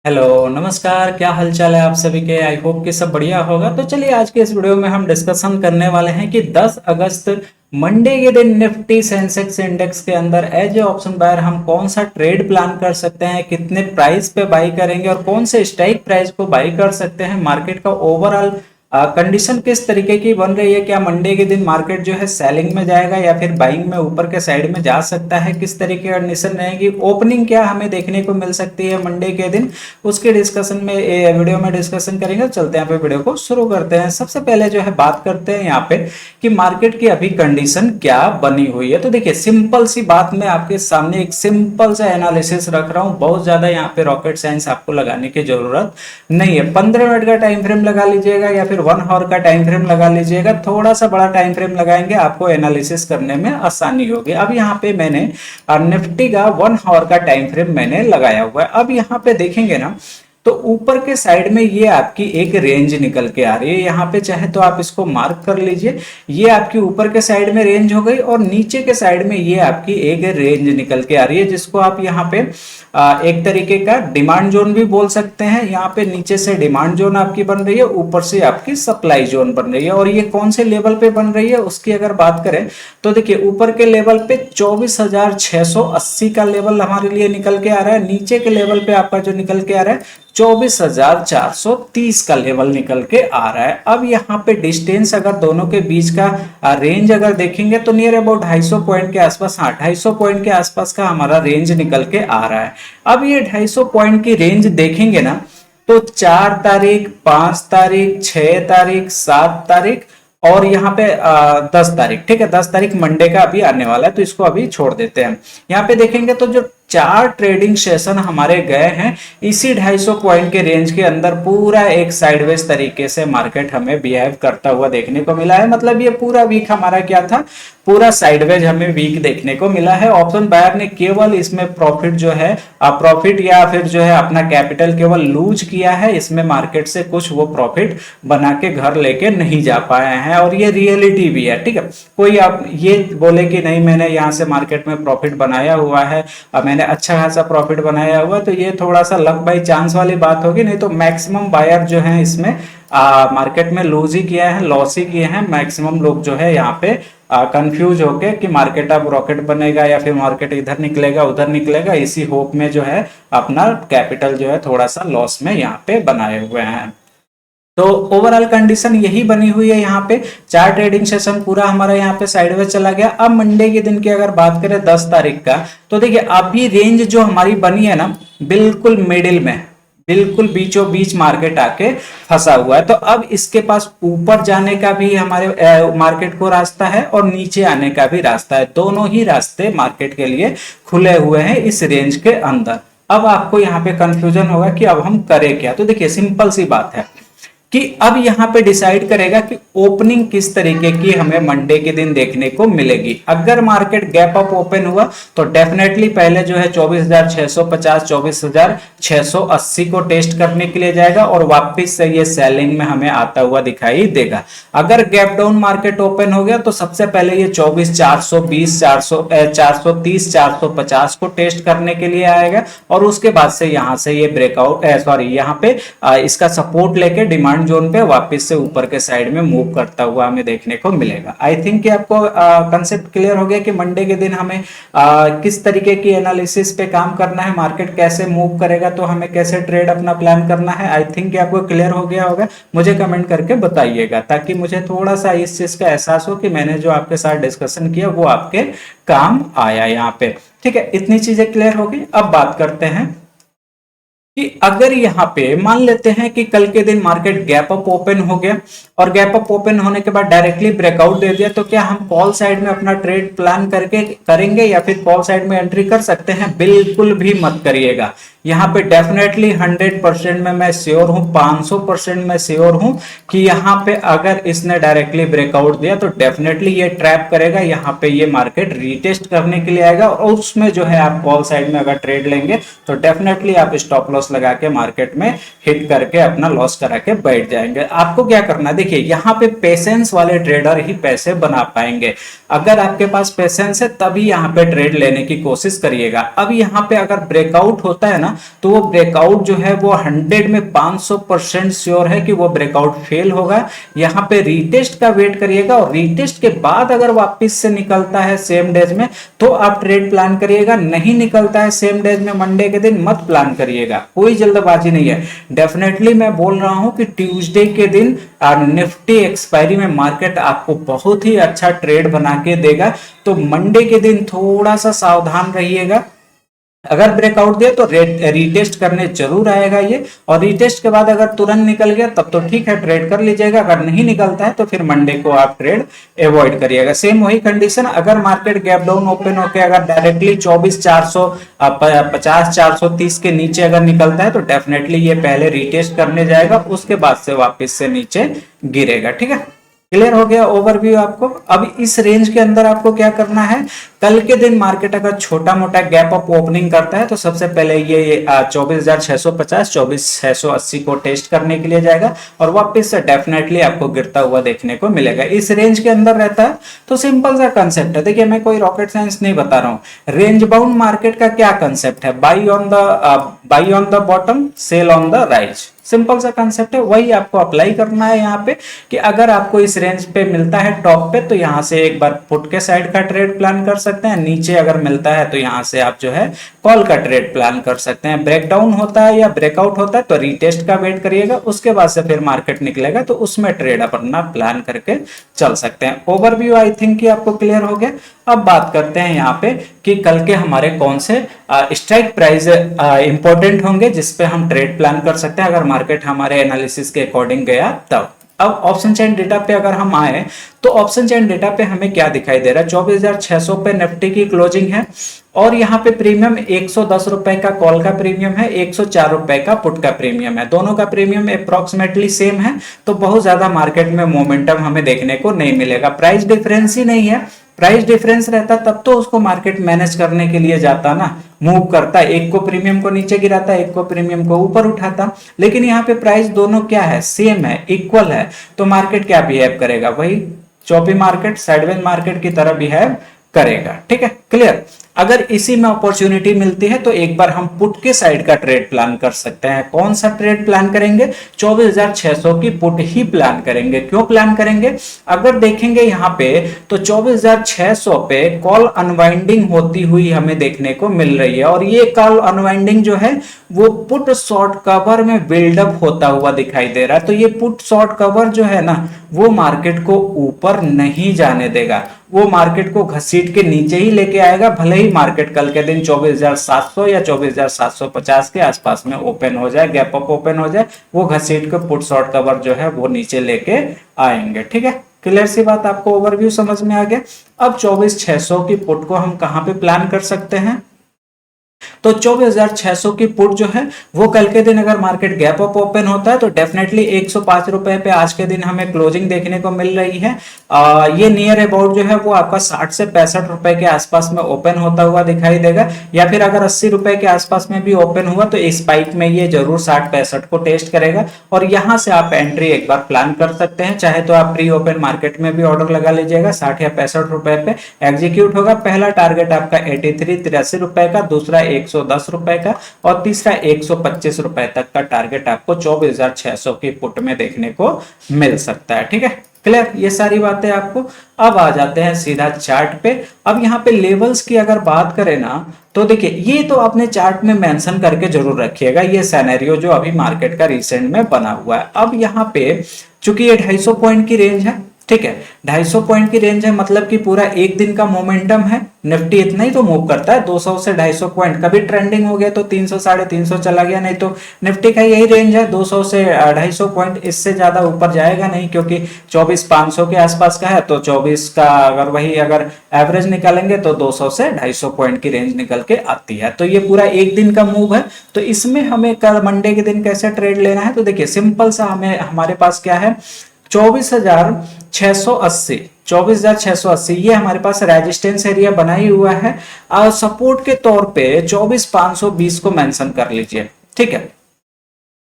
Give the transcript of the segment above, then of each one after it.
Hello नमस्कार, क्या हालचाल है आप सभी के। आई होप कि सब बढ़िया होगा। तो चलिए आज के इस वीडियो में हम डिस्कशन करने वाले हैं कि 10 अगस्त मंडे के दिन निफ्टी सेंसेक्स इंडेक्स के अंदर एज ए ऑप्शन बायर हम कौन सा ट्रेड प्लान कर सकते हैं, कितने प्राइस पे बाई करेंगे और कौन से स्ट्राइक प्राइस को बाई कर सकते हैं। मार्केट का ओवरऑल कंडीशन किस तरीके की बन रही है, क्या मंडे के दिन मार्केट जो है सेलिंग में जाएगा या फिर बाइंग में ऊपर के साइड में जा सकता है, किस तरीके की कंडीशन रहेगी, ओपनिंग क्या हमें देखने को मिल सकती है मंडे के दिन, उसके डिस्कशन में वीडियो में डिस्कशन करेंगे। चलते हैं पे वीडियो को शुरू करते हैं। सबसे पहले जो है बात करते हैं यहाँ पे कि मार्केट की अभी कंडीशन क्या बनी हुई है। तो देखिए सिंपल सी बात, मैं आपके सामने एक सिंपल सा एनालिसिस रख रहा हूँ, बहुत ज्यादा यहाँ पे रॉकेट साइंस आपको लगाने की जरूरत नहीं है। 15 मिनट का टाइम फ्रेम लगा लीजिएगा या फिर 1 आवर का टाइम फ्रेम लगा लीजिएगा, थोड़ा सा बड़ा टाइम फ्रेम लगाएंगे आपको एनालिसिस करने में आसानी होगी। अब यहाँ पे मैंने निफ्टी का 1 आवर का टाइम फ्रेम मैंने लगाया हुआ है। अब यहाँ पे देखेंगे ना तो ऊपर के साइड में ये आपकी एक रेंज निकल के आ रही है। यहाँ पे चाहे तो आप इसको मार्क कर लीजिए, ये आपकी ऊपर के साइड में रेंज हो गई और नीचे के साइड में ये आपकी एक रेंज निकल के आ रही है, जिसको आप यहाँ पे एक तरीके का डिमांड जोन भी बोल सकते हैं। यहाँ पे नीचे से डिमांड जोन आपकी बन रही है, ऊपर से आपकी सप्लाई जोन बन रही है। और ये कौन से लेवल पे बन रही है उसकी अगर बात करें तो देखिए ऊपर के लेवल पे 24,680 का लेवल हमारे लिए निकल के आ रहा है, नीचे के लेवल पे आपका जो निकल के आ रहा है 24,430 का लेवल निकल के आ रहा है। अब यहाँ पे डिस्टेंस अगर दोनों के बीच का रेंज अगर देखेंगे तो नियर अबाउट 250 पॉइंट के आसपास, हाँ 250 पॉइंट के आसपास का हमारा रेंज निकल के आ रहा है। अब ये 250 पॉइंट की रेंज देखेंगे ना तो 4 तारीख, 5 तारीख, 6 तारीख, 7 तारीख और यहाँ पे 10 तारीख, ठीक है 10 तारीख मंडे का अभी आने वाला है, तो इसको अभी छोड़ देते हैं। यहाँ पे देखेंगे तो जो 4 ट्रेडिंग सेशन हमारे गए हैं इसी 250 पॉइंट के रेंज के अंदर पूरा एक साइडवेज तरीके से मार्केट हमें बिहेव करता हुआ देखने को मिला है। मतलब ये पूरा वीक हमारा क्या था, पूरा साइडवेज हमें वीक देखने को मिला है। ऑप्शन बायर ने केवल इसमें प्रॉफिट जो है प्रॉफिट या फिर जो है अपना कैपिटल केवल लूज किया है, इसमें मार्केट से कुछ वो प्रॉफिट बना के घर लेके नहीं जा पाए हैं और ये रियलिटी भी है। ठीक है, कोई आप ये बोले कि नहीं मैंने यहाँ से मार्केट में प्रॉफिट बनाया हुआ है, मैंने अच्छा खासा प्रॉफिट बनाया हुआ, तो ये थोड़ा सा लक बाई चांस वाली बात होगी। नहीं तो मैक्सिमम बायर जो है इसमें मार्केट में लूज ही किया है, लॉस ही किए हैं। मैक्सिमम लोग जो है यहाँ पे कंफ्यूज होके कि मार्केट अब रॉकेट बनेगा या फिर मार्केट इधर निकलेगा उधर निकलेगा, इसी होप में जो है अपना कैपिटल जो है थोड़ा सा लॉस में यहाँ पे बनाए हुए हैं। तो ओवरऑल कंडीशन यही बनी हुई है। यहाँ पे 4 ट्रेडिंग सेशन पूरा हमारा यहाँ पे साइडवेज चला गया। अब मंडे के दिन की अगर बात करें 10 तारीख का, तो देखिए अभी रेंज जो हमारी बनी है ना बिल्कुल मिडिल में, बिल्कुल बीचों बीच मार्केट आके फंसा हुआ है। तो अब इसके पास ऊपर जाने का भी हमारे मार्केट को रास्ता है और नीचे आने का भी रास्ता है, दोनों ही रास्ते मार्केट के लिए खुले हुए हैं इस रेंज के अंदर। अब आपको यहाँ पे कंफ्यूजन होगा कि अब हम करें क्या। तो देखिए सिंपल सी बात है कि अब यहाँ पे डिसाइड करेगा कि ओपनिंग किस तरीके की हमें मंडे के दिन देखने को मिलेगी। अगर मार्केट गैप अप ओपन हुआ तो डेफिनेटली पहले जो है 24,650, 24,680 को टेस्ट करने के लिए जाएगा और वापस से ये सेलिंग में हमें आता हुआ दिखाई देगा। अगर गैप डाउन मार्केट ओपन हो गया तो सबसे पहले ये 24,420, 430, 450 को टेस्ट करने के लिए आएगा और उसके बाद से यहाँ से ये ब्रेकआउट यहाँ पे इसका सपोर्ट लेके डिमांड जोन पे वापस से ऊपर के साइड में मूव करता हुआ हमें देखने को मिलेगा। आई थिंक कि आपको कंसेप्ट क्लियर हो गया कि मंडे के दिन हमें किस तरीके की एनालिसिस पे काम करना है, मार्केट कैसे मूव करेगा तो हमें कैसे ट्रेड अपना प्लान करना है। आई थिंक कि आपको क्लियर हो गया होगा, मुझे कमेंट करके बताइएगा ताकि मुझे थोड़ा सा इस चीज का एहसास हो कि मैंने जो आपके साथ डिस्कशन किया वो आपके काम आया यहाँ पे। ठीक है, इतनी चीजें क्लियर हो गई। अब बात करते हैं कि अगर यहाँ पे मान लेते हैं कि कल के दिन मार्केट गैप अप ओपन हो गया और गैप अप ओपन होने के बाद डायरेक्टली ब्रेकआउट दे दिया, तो क्या हम कॉल साइड में अपना ट्रेड प्लान करके करेंगे या फिर कॉल साइड में एंट्री कर सकते हैं? बिल्कुल भी मत करिएगा। यहाँ पे डेफिनेटली 100% में मैं श्योर हूँ, 500% में श्योर हूँ कि यहाँ पे अगर इसने डायरेक्टली ब्रेकआउट दिया तो डेफिनेटली ये ट्रैप करेगा, यहाँ पे ये मार्केट रीटेस्ट करने के लिए आएगा और उसमें जो है आप कॉल साइड में अगर ट्रेड लेंगे तो डेफिनेटली आप स्टॉप लॉस लॉस लगा के मार्केट में हिट करके अपना लॉस करा के बैठ जाएंगे। आपको क्या करना, देखिए यहाँ पे पेशेंस वाले ट्रेडर ही पैसे बना पाएंगे। अगर आपके पास पेशेंस है तभी यहाँ पे ट्रेड लेने की कोशिश करिएगा। अब यहाँ पे अगर ब्रेकआउट होता है ना, तो वो ब्रेकआउट जो है वो 100 में 500% श्योर है कि वो ब्रेकआउट फेल होगा। यहाँ पे रीटेस्ट का वेट करिएगा और रीटेस्ट के बाद अगर वापस से निकलता है सेम डेज में तो आप ट्रेड प्लान करिएगा। नहीं निकलता है सेम डेज में मंडे के दिन मत प्लान करिएगा, कोई जल्दबाजी नहीं है। डेफिनेटली मैं बोल रहा हूं कि ट्यूसडे के दिन निफ्टी एक्सपायरी में मार्केट आपको बहुत ही अच्छा ट्रेड बना के देगा। तो मंडे के दिन थोड़ा सा सावधान रहिएगा। अगर ब्रेकआउट दे तो रीटेस्ट करने जरूर आएगा ये, और रीटेस्ट के बाद अगर तुरंत निकल गया तब तो ठीक है, ट्रेड कर लीजिएगा। अगर नहीं निकलता है तो फिर मंडे को आप ट्रेड अवॉइड करिएगा। सेम वही कंडीशन, अगर मार्केट गैप डाउन ओपन होकर अगर डायरेक्टली 24,450 430 के नीचे अगर निकलता है तो डेफिनेटली ये पहले रीटेस्ट करने जाएगा, उसके बाद से वापस से नीचे गिरेगा। ठीक है, क्लियर हो गया ओवरव्यू आपको। अब इस रेंज के अंदर आपको क्या करना है, कल के दिन मार्केट अगर छोटा मोटा गैप अप ओपनिंग करता है तो सबसे पहले ये 24,650 24,680 को टेस्ट करने के लिए जाएगा और वापस से डेफिनेटली आपको गिरता हुआ देखने को मिलेगा। इस रेंज के अंदर रहता है तो सिंपल सा कंसेप्ट है, देखिए मैं कोई रॉकेट साइंस नहीं बता रहा हूँ। रेंज बाउंड मार्केट का क्या कंसेप्ट है, buy on the bottom sell on the rise, simple सा कंसेप्ट है। वही आपको अप्लाई करना है यहाँ पे कि अगर आपको इस रेंज पे मिलता है टॉप पे तो यहाँ से एक बार पुट के साइड का ट्रेड प्लान कर सकते हैं, नीचे अगर मिलता है तो यहाँ से आप जो है कॉल का ट्रेड प्लान कर सकते हैं। ब्रेकडाउन होता है या ब्रेकआउट होता है तो रीटेस्ट का वेट करिएगा, उसके बाद से फिर मार्केट निकलेगा तो उसमें ट्रेड अपना प्लान करके चल सकते हैं। ओवरव्यू आई थिंक कि आपको क्लियर हो गया। अब बात करते हैं यहाँ पे कि कल के हमारे कौन से स्ट्राइक प्राइस इंपॉर्टेंट होंगे जिसपे हम ट्रेड प्लान कर सकते हैं अगर मार्केट हमारे एनालिसिस के अकॉर्डिंग गया तब। अब ऑप्शन चेन डेटा पे अगर हम आए तो ऑप्शन चेन डेटा पे हमें क्या दिखाई दे रहा है, 24,600 पे निफ्टी की क्लोजिंग है और यहाँ पे प्रीमियम 110 रुपए का कॉल का प्रीमियम है, 104 रुपए का पुट का प्रीमियम है। दोनों का प्रीमियम अप्रोक्सीमेटली सेम है, तो बहुत ज्यादा मार्केट में मोमेंटम हमें देखने को नहीं मिलेगा। प्राइस डिफरेंस ही नहीं है, प्राइस डिफरेंस रहता तब तो उसको मार्केट मैनेज करने के लिए जाता ना, मूव करता, एक को प्रीमियम को नीचे गिराता, एक को प्रीमियम को ऊपर उठाता। लेकिन यहाँ पे प्राइस दोनों क्या है, सेम है, इक्वल है, तो मार्केट क्या बिहेव करेगा, वही चौपी मार्केट, साइडवेज मार्केट की तरह बिहेव करेगा। ठीक है, क्लियर। अगर इसी में अपॉर्चुनिटी मिलती है तो एक बार हम पुट के साइड का ट्रेड प्लान कर सकते हैं। कौन सा ट्रेड प्लान करेंगे, 24,600 की पुट ही प्लान करेंगे। क्यों प्लान करेंगे, अगर देखेंगे यहाँ पे तो 24,600 पे कॉल अनवाइंडिंग होती हुई हमें देखने को मिल रही है और ये कॉल अनवाइंडिंग जो है वो पुट शॉर्ट कवर में बिल्डअप होता हुआ दिखाई दे रहा है। तो ये पुट शॉर्ट कवर जो है ना वो मार्केट को ऊपर नहीं जाने देगा, वो मार्केट को घसीट के नीचे ही लेके आएगा। भले ही मार्केट कल के दिन 24,700 या 24,750 के आसपास में ओपन हो जाए, गैप अप ओपन हो जाए, वो घसीट के पुट शॉर्ट कवर जो है वो नीचे लेके आएंगे। ठीक है, क्लियर सी बात, आपको ओवरव्यू समझ में आ गया। अब 24,600 की पुट को हम कहां पे प्लान कर सकते हैं, तो 24,600 की पुट जो है वो कल के दिन अगर मार्केट गैप अप ओपन होता है तो डेफिनेटली 105 रुपए पे आज के दिन हमें क्लोजिंग देखने को मिल रही है। ये नियर अबाउट जो है वो आपका 60 से 65 रुपए के आसपास में ओपन होता हुआ दिखाई देगा, या फिर अगर 80 रुपए के आसपास में भी ओपन हुआ तो इस स्पाइक में ये जरूर 60-65 को टेस्ट करेगा और यहां से आप एंट्री एक बार प्लान कर सकते हैं। चाहे तो आप प्री ओपन मार्केट में भी ऑर्डर लगा लीजिएगा, 60 या 65 रुपए पे एग्जीक्यूट होगा। पहला टारगेट आपका 83-83 रुपए का, दूसरा 110 रुपए का और तीसरा 125 रुपए तक का टारगेट आपको 24,600 की पुट में देखने को मिल सकता है। ठीक है, क्लियर, ये सारी बातें आपको। अब आ जाते हैं सीधा चार्ट पे। अब यहाँ पे लेवल्स की अगर बात करें ना तो देखिए ये तो आपने चार्ट में मेंशन करके जरूर रखिएगा, ये सिनेरियो जो अभी मार्केट का रिसेंट में बना हुआ है। अब यहाँ पे चूंकि ये 250 पॉइंट की रेंज है, ठीक है, 250 पॉइंट की रेंज है, मतलब कि पूरा एक दिन का मोमेंटम है। निफ्टी इतना ही तो मूव करता है, 200 से 250 पॉइंट। कभी ट्रेंडिंग हो गया तो 300 350 चला गया, नहीं तो निफ्टी का यही रेंज है 200 से 250 पॉइंट, इससे ज्यादा ऊपर जाएगा नहीं, क्योंकि 24,500 के आसपास का है तो 24 का अगर वही अगर एवरेज निकालेंगे तो 200 से 250 पॉइंट की रेंज निकल के आती है। तो ये पूरा एक दिन का मूव है। तो इसमें हमें कल मंडे के दिन कैसे ट्रेड लेना है, तो देखिए सिंपल सा हमें हमारे पास क्या है, 24,680 24,680 ये हमारे पास रेजिस्टेंस एरिया बना ही हुआ है। और सपोर्ट के तौर पे 24,520 को मेंशन कर लीजिए। ठीक है।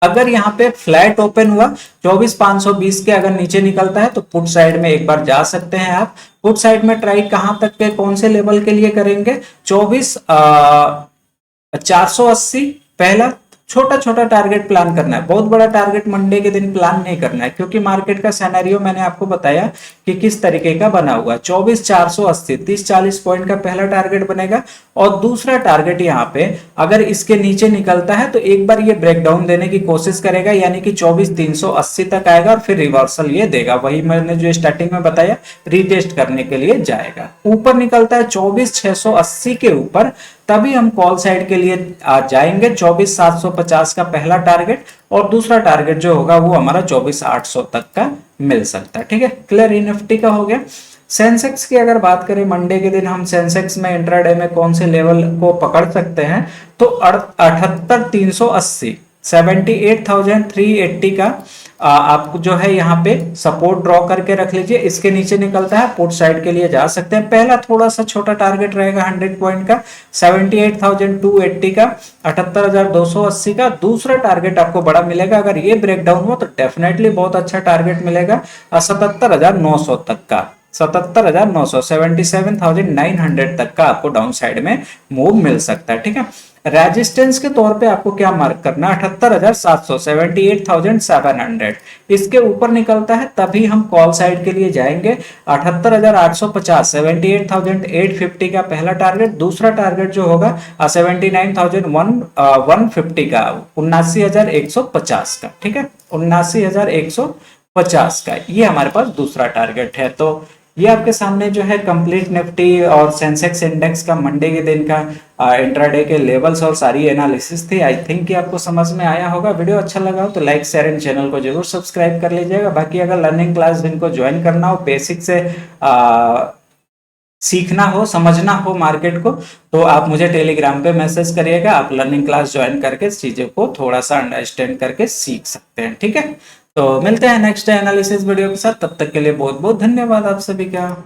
अगर यहाँ पे फ्लैट ओपन हुआ 24,520 के अगर नीचे निकलता है तो पुट साइड में एक बार जा सकते हैं आप। पुट साइड में ट्राई कहां तक के कौन से लेवल के लिए करेंगे? 24,480 पहला छोटा छोटा टारगेट प्लान करना है, बहुत बड़ा टारगेट मंडे के दिन प्लान नहीं करना है, क्योंकि मार्केट का सिनेरियो मैंने आपको बताया कि किस तरीके का बना हुआ है। 24,480 30-40 पॉइंट का पहला टारगेट बनेगा, और दूसरा टारगेट यहाँ पे अगर इसके नीचे निकलता है तो एक बार ये ब्रेकडाउन देने की कोशिश करेगा, यानी कि 24,380 तक आएगा और फिर रिवर्सल ये देगा, वही मैंने जो स्टार्टिंग में बताया, रीटेस्ट करने के लिए जाएगा। ऊपर निकलता है 24,680 के ऊपर, तभी हम कॉल साइड के लिए जाएंगे। 24,750 का पहला टारगेट, और दूसरा टारगेट जो होगा वो हमारा 24,800 तक का मिल सकता है। ठीक है, क्लियर। निफ्टी का हो गया। सेंसेक्स की अगर बात करें, मंडे के दिन हम सेंसेक्स में इंट्राडे में कौन से लेवल को पकड़ सकते हैं, तो 78,380 78,380 का आपको जो है यहाँ पे सपोर्ट ड्रॉ करके रख लीजिए। इसके नीचे निकलता है पुट साइड के लिए जा सकते हैं। पहला थोड़ा सा छोटा टारगेट रहेगा 100 पॉइंट का 78,280 का, 78,280 का। दूसरा टारगेट आपको बड़ा मिलेगा, अगर ये ब्रेकडाउन हुआ तो डेफिनेटली बहुत अच्छा टारगेट मिलेगा 77,900 तक का, 77,900 77,900 तक का आपको डाउन साइड में मूव मिल सकता है। ठीक है, रेजिस्टेंस के तौर पे आपको क्या मार्क करना है? 78,700 78,700। इसके ऊपर निकलता है तभी हम कॉल साइड के लिए जाएंगे। 78,850 78,850 का पहला टारगेट। दूसरा टारगेट जो होगा 79,150 का, 79,150 का। ठीक है, 79,150 का ये हमारे पास दूसरा टारगेट है। तो ये आपके सामने जो है कंप्लीट निफ्टी और सेंसेक्स इंडेक्स का मंडे के दिन का इंट्राडे के लेवल्स और सारी एनालिसिस थी। आई थिंक कि आपको समझ में आया होगा। वीडियो अच्छा लगा हो तो लाइक शेयर एंड चैनल को जरूर सब्सक्राइब कर लीजिएगा। बाकी अगर लर्निंग क्लास जिनको ज्वाइन करना हो, बेसिक से सीखना हो, समझना हो मार्केट को, तो आप मुझे टेलीग्राम पे मैसेज करिएगा। आप लर्निंग क्लास ज्वाइन करके चीजों को थोड़ा सा अंडरस्टैंड करके सीख सकते हैं। ठीक है, तो मिलते हैं नेक्स्ट एनालिसिस वीडियो के साथ। तब तक के लिए बहुत बहुत धन्यवाद आप सभी का।